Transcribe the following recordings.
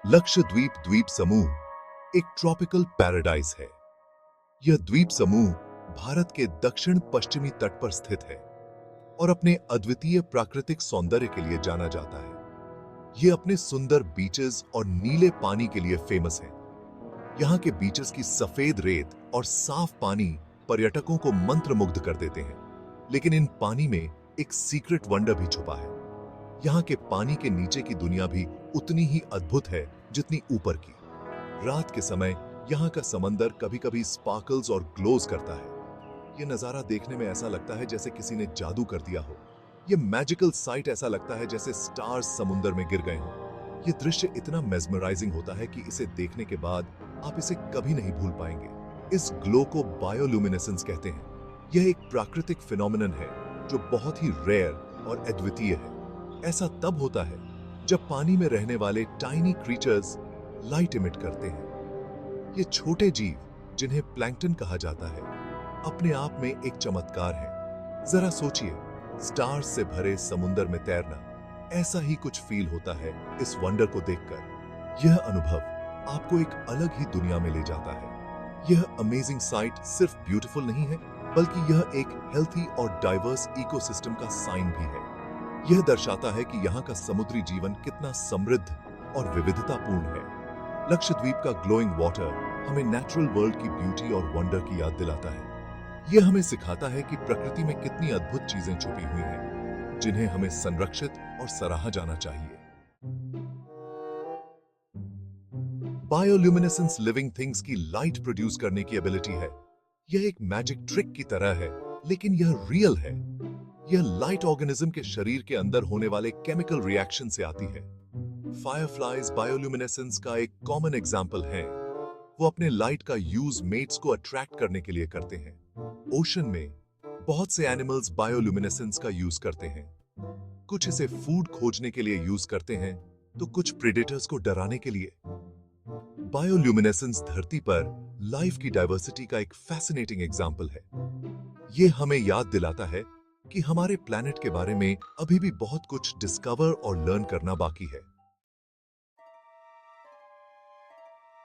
लक्षद्वीप द्वीप समूह एक ट्रॉपिकल पैराडाइज है। यह द्वीप समूह भारत के दक्षिण पश्चिमी तट पर स्थित है और अपने अद्वितीय प्राकृतिक सौंदर्य के लिए जाना जाता है। यह अपने सुंदर बीचेस और नीले पानी के लिए फेमस है। यहाँ के बीचेस की सफेद रेत और साफ पानी पर्यटकों को मंत्रमुग्ध कर देते हैं। लेकिन इन पानी में एक सीक्रेट वंडर भी छुपा है। यहाँ के पानी के नीचे की दुनिया भी उतनी ही अद्भुत है जितनी ऊपर की। रात के समय यहाँ का समंदर कभी-कभी स्पार्कल्स और ग्लोज करता है। ये नजारा देखने में ऐसा लगता है जैसे किसी ने जादू कर दिया हो। ये मैजिकल साइट ऐसा लगता है जैसे स्टार्स समुंदर में गिर गए हों। ये दृश्य इतना मेस्मराइजिंग होता है कि इसे देखने के बाद आप इसे कभी नहीं भूल पाएंगे। इस ग्लो को बायोल्यूमिनेसेंस कहते हैं। यह एक प्राकृतिक फिनोमिनन है जो बहुत ही रेयर और अद्वितीय है। ऐसा तब होता है जब पानी में रहने वाले टाइनी क्रीचर्स लाइट इमिट करते हैं। ये छोटे जीव जिन्हें प्लैंकटन कहा जाता है अपने आप में एक चमत्कार है। जरा सोचिए, स्टार्स से भरे समुंदर में तैरना, ऐसा ही कुछ फील होता है इस वंडर को देखकर। यह अनुभव आपको एक अलग ही दुनिया में ले जाता है। यह अमेजिंग साइट सिर्फ ब्यूटीफुल नहीं है बल्कि यह एक हेल्थी और डाइवर्स इकोसिस्टम का साइन भी है। यह दर्शाता है कि यहाँ का समुद्री जीवन कितना समृद्ध और विविधतापूर्ण है। लक्षद्वीप का ग्लोइंग वाटर हमें नेचुरल वर्ल्ड की ब्यूटी और वंडर की याद दिलाता है। यह हमें सिखाता है कि प्रकृति में कितनी अद्भुत चीजें छुपी हुई हैं, जिन्हें हमें संरक्षित और सराहा जाना चाहिए। बायोल्यूमिनेसेंस लिविंग थिंग्स की लाइट प्रोड्यूस करने की एबिलिटी है। यह एक मैजिक ट्रिक की तरह है, लेकिन यह रियल है। यह लाइट ऑर्गेनिज्म के शरीर के अंदर होने वाले केमिकल रिएक्शन से आती है। फायरफ्लाइज बायोल्यूमिनेसेंस का एक कॉमन एग्जाम्पल है। वो अपने लाइट का यूज मेट्स को अट्रैक्ट करने के लिए करते हैं। ओशन में बहुत से एनिमल्स बायोल्यूमिनेसेंस का यूज करते हैं। कुछ इसे फूड खोजने के लिए यूज करते हैं, तो कुछ प्रेडेटर्स को डराने के लिए। बायोल्यूमिनेसेंस धरती पर लाइफ की डाइवर्सिटी का एक फैसिनेटिंग एग्जाम्पल है। ये हमें याद दिलाता है कि हमारे प्लैनेट के बारे में अभी भी बहुत कुछ डिस्कवर और लर्न करना बाकी है।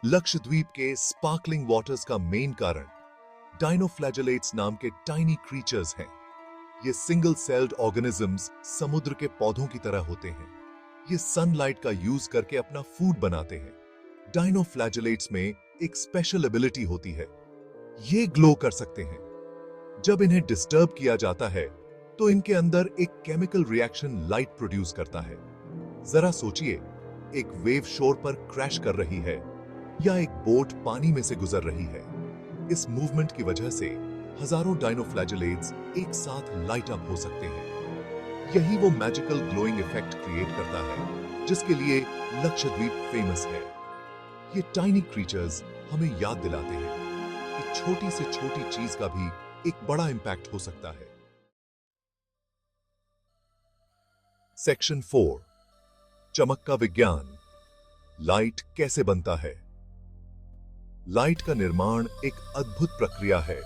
लक्षद्वीप के स्पार्कलिंग वाटर्स का मेन कारण डाइनोफ्लैजेलेट्स नाम के टाइनी क्रीचर्स हैं। ये सिंगल सेल्ड ऑर्गेनिजम्स समुद्र के पौधों की तरह होते हैं। ये सनलाइट का यूज करके अपना फूड बनाते हैं। डाइनोफ्लैजेलेट्स में एक स्पेशल एबिलिटी होती है, ये ग्लो कर सकते हैं। जब इन्हें डिस्टर्ब किया जाता है तो इनके अंदर एक केमिकल रिएक्शन लाइट प्रोड्यूस करता है। जरा सोचिए, एक वेव शोर पर क्रैश कर रही है या एक बोट पानी में से गुजर रही है। इस मूवमेंट की वजह से हजारों डाइनोफ्लैजेलेट्स एक साथ लाइट अप हो सकते हैं। यही वो मैजिकल ग्लोइंग इफेक्ट क्रिएट करता है जिसके लिए लक्षद्वीप फेमस है। ये टाइनी क्रीचर्स हमें याद दिलाते हैं कि छोटी से छोटी चीज का भी एक बड़ा इंपैक्ट हो सकता है। सेक्शन 4, चमक का विज्ञान। लाइट कैसे बनता है? लाइट का निर्माण एक अद्भुत प्रक्रिया है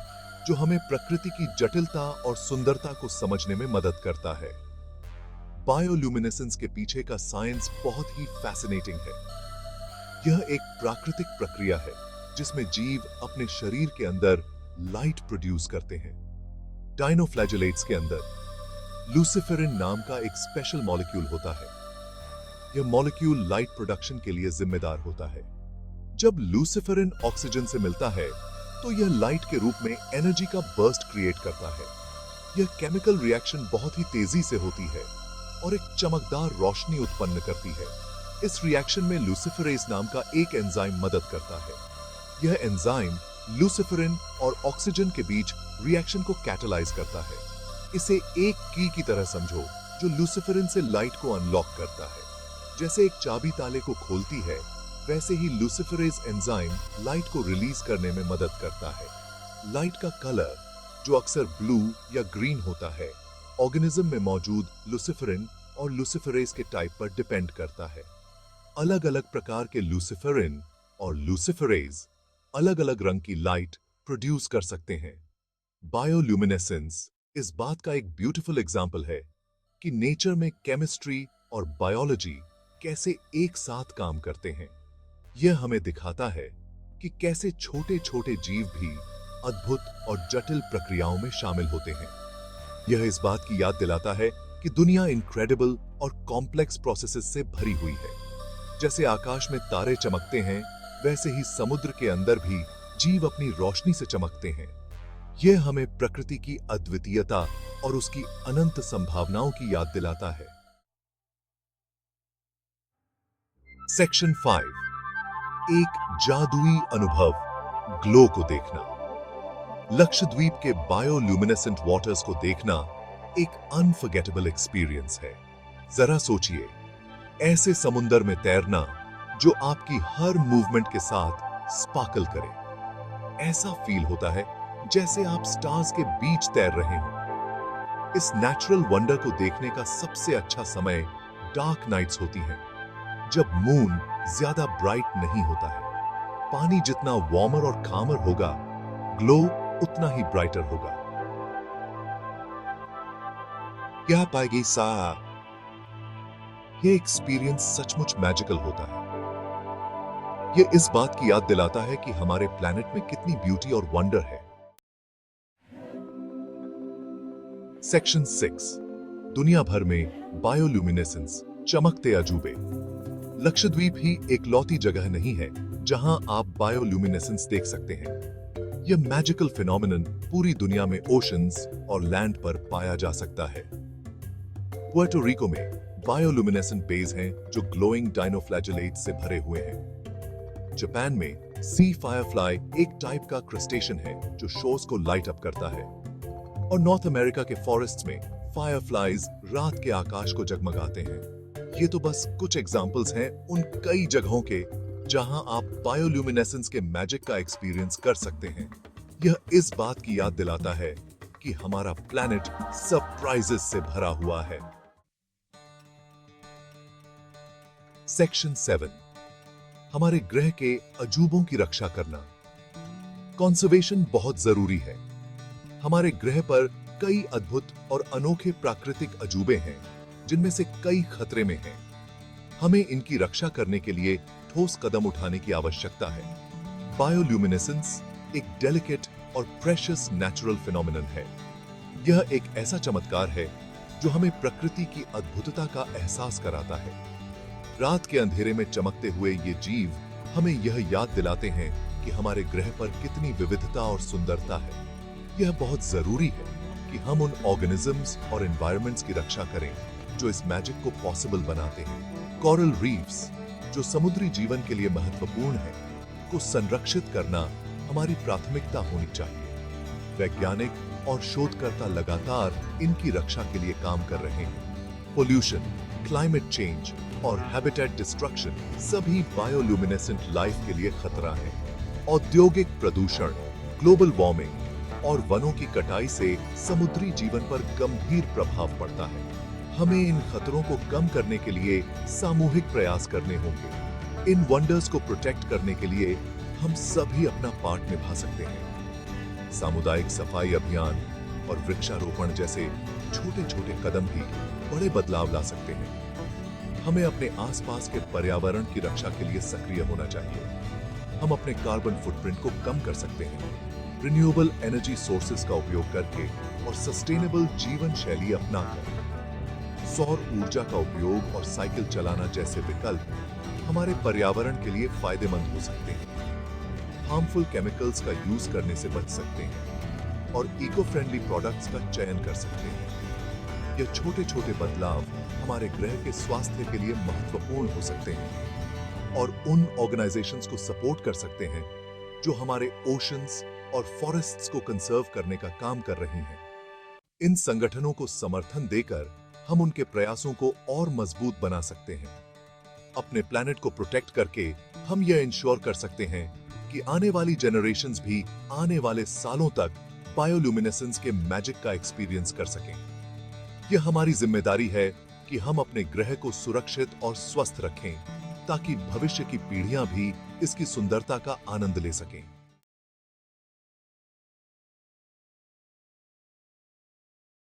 जो हमें प्रकृति की जटिलता और सुंदरता को समझने में मदद करता है। बायोल्यूमिनेसेंस के पीछे का साइंस बहुत ही फैसिनेटिंग है। यह एक प्राकृतिक प्रक्रिया है जिसमें जीव अपने शरीर के अंदर लाइट प्रोड्यूस करते हैं। डाइनोफ्लैजेलेट्स के अंदर लूसिफेरिन नाम का एक स्पेशल मॉलिक्यूल होता है। यह मॉलिक्यूल लाइट प्रोडक्शन के लिए जिम्मेदार होता है। जब लूसिफेरिन ऑक्सीजन से मिलता है तो यह लाइट के रूप में एनर्जी का बर्स्ट क्रिएट करता है। यह केमिकल रिएक्शन बहुत ही तेजी से होती है और एक चमकदार रोशनी उत्पन्न करती है। इस रिएक्शन में लूसिफेरेज नाम का एक एंजाइम मदद करता है। यह एंजाइम लूसिफेरिन और ऑक्सीजन के बीच रिएक्शन को कैटलाइज करता है। इसे एक की तरह समझो जो लूसिफेरिन से लाइट को अनलॉक करता है। जैसे एक चाबी ताले को खोलती है, वैसे ही लूसिफेरेज एंजाइम लाइट को रिलीज करने में मदद करता है। लाइट का कलर, जो अक्सर ब्लू या ग्रीन होता है, ऑर्गेनिज्म में मौजूद लूसिफेरिन और लूसिफेरेज के टाइप पर डिपेंड करता है। अलग अलग प्रकार के लूसिफेरिन और लूसिफेरेज अलग अलग रंग की लाइट प्रोड्यूस कर सकते हैं। बायोल्यूमिनेसेंस इस बात का एक ब्यूटीफुल एग्जाम्पल है कि नेचर में केमिस्ट्री और बायोलॉजी कैसे एक साथ काम करते हैं। यह हमें दिखाता है कि कैसे छोटे छोटे जीव भी अद्भुत और जटिल प्रक्रियाओं में शामिल होते हैं। यह इस बात की याद दिलाता है कि दुनिया इनक्रेडिबल और कॉम्प्लेक्स प्रोसेसेस से भरी हुई है। जैसे आकाश में तारे चमकते हैं, वैसे ही समुद्र के अंदर भी जीव अपनी रोशनी से चमकते हैं। यह हमें प्रकृति की अद्वितीयता और उसकी अनंत संभावनाओं की याद दिलाता है। सेक्शन 5, एक जादुई अनुभव, ग्लो को देखना। लक्षद्वीप के बायोल्यूमिनेसेंट वाटर्स को देखना एक अनफॉरगेटेबल एक्सपीरियंस है। जरा सोचिए, ऐसे समुंदर में तैरना जो आपकी हर मूवमेंट के साथ स्पार्कल करे। ऐसा फील होता है जैसे आप स्टार्स के बीच तैर रहे हो। इस नेचुरल वंडर को देखने का सबसे अच्छा समय डार्क नाइट्स होती हैं, जब मून ज्यादा ब्राइट नहीं होता है। पानी जितना वार्मर और कामर होगा, ग्लो उतना ही ब्राइटर होगा। क्या पाएगी साहब? यह एक्सपीरियंस सचमुच मैजिकल होता है। यह इस बात की याद दिलाता है कि हमारे प्लैनेट में कितनी ब्यूटी और वंडर है। सेक्शन 6, दुनिया भर में बायोल्यूमिनेसेंस, चमकते अजूबे। लक्षद्वीप ही एकलौती जगह नहीं है जहां आप बायोल्यूमिनेसेंस देख सकते हैं। यह मैजिकल फिनोमिनन पूरी दुनिया में ओशंस और लैंड पर पाया जा सकता है। पुएर्टो रिको में बायोल्यूमिनेसेंट बेज हैं जो ग्लोइंग डायनोफ्लैजेलेट्स से भरे हुए हैं। जापान में सी फायरफ्लाई एक टाइप का क्रस्टेशियन है जो शोर्स को लाइट अप करता है। और नॉर्थ अमेरिका के फॉरेस्ट्स में फायरफ्लाइज रात के आकाश को जगमगाते हैं। ये तो बस कुछ एग्जांपल्स हैं उन कई जगहों के जहां आप बायोल्यूमिनेसेंस के मैजिक का एक्सपीरियंस कर सकते हैं। यह इस बात की याद दिलाता है कि हमारा प्लैनेट सरप्राइजेस से भरा हुआ है। सेक्शन 7, हमारे ग्रह के अजूबों की रक्षा करना। कंजर्वेशन बहुत जरूरी है। हमारे ग्रह पर कई अद्भुत और अनोखे प्राकृतिक अजूबे हैं, जिनमें से कई खतरे में हैं। हमें इनकी रक्षा करने के लिए ठोस कदम उठाने की आवश्यकता है। बायोल्यूमिनेसेंस एक डेलिकेट और प्रेशियस नेचुरल फिनोमिनन है। यह एक ऐसा चमत्कार है जो हमें प्रकृति की अद्भुतता का एहसास कराता है। रात के अंधेरे में चमकते हुए ये जीव हमें यह याद दिलाते हैं कि हमारे ग्रह पर कितनी विविधता और सुंदरता है। यह बहुत जरूरी है कि हम उन ऑर्गेनिजम्स और एनवायरनमेंट्स की रक्षा करें जो इस मैजिक को पॉसिबल बनाते हैं। कोरल रीफ्स, जो समुद्री जीवन के लिए महत्वपूर्ण है, को संरक्षित करना हमारी प्राथमिकता होनी चाहिए। वैज्ञानिक और शोधकर्ता लगातार इनकी रक्षा के लिए काम कर रहे हैं। पोल्यूशन, क्लाइमेट चेंज और हैबिटेट डिस्ट्रक्शन सभी बायोल्यूमिनेसेंट लाइफ के लिए खतरा है। औद्योगिक प्रदूषण, ग्लोबल वार्मिंग और वनों की कटाई से समुद्री जीवन पर गंभीर प्रभाव पड़ता है। हमें इन खतरों को कम करने के लिए सामूहिक प्रयास करने होंगे। इन वंडर्स को प्रोटेक्ट करने के लिए हम सभी अपना पार्ट निभा सकते हैं। सामुदायिक सफाई अभियान और वृक्षारोपण जैसे छोटे छोटे कदम भी बड़े बदलाव ला सकते हैं। हमें अपने आसपास के पर्यावरण की रक्षा के लिए सक्रिय होना चाहिए। हम अपने कार्बन फुटप्रिंट को कम कर सकते हैं, रिन्यूएबल एनर्जी सोर्सेज का उपयोग करके और सस्टेनेबल जीवन शैली अपनाकर। सौर ऊर्जा का उपयोग और साइकिल चलाना जैसे विकल्प हमारे पर्यावरण के लिए फायदेमंद हो सकते हैं। हार्मफुल केमिकल्स का यूज करने से बच सकते हैं और इको फ्रेंडली प्रोडक्ट्स का चयन कर सकते हैं। ये छोटे छोटे बदलाव हमारे ग्रह के स्वास्थ्य के लिए महत्वपूर्ण हो सकते हैं और उन ऑर्गेनाइजेशंस को सपोर्ट कर सकते हैं जो हमारे ओशंस और फॉरेस्ट्स को कंजर्व करने का काम कर रही हैं। इन संगठनों को समर्थन देकर हम उनके प्रयासों को और मजबूत बना सकते हैं। अपने प्लैनेट को प्रोटेक्ट करके हम यह इंश्योर कर सकते हैं कि आने वाली जनरेशंस भी आने वाले सालों तक बायोल्यूमिनेसेंस के मैजिक का एक्सपीरियंस कर सकें। यह हमारी जिम्मेदारी है कि हम अपने ग्रह को सुरक्षित और स्वस्थ रखें ताकि भविष्य की पीढ़ियां भी इसकी सुंदरता का आनंद ले सकें।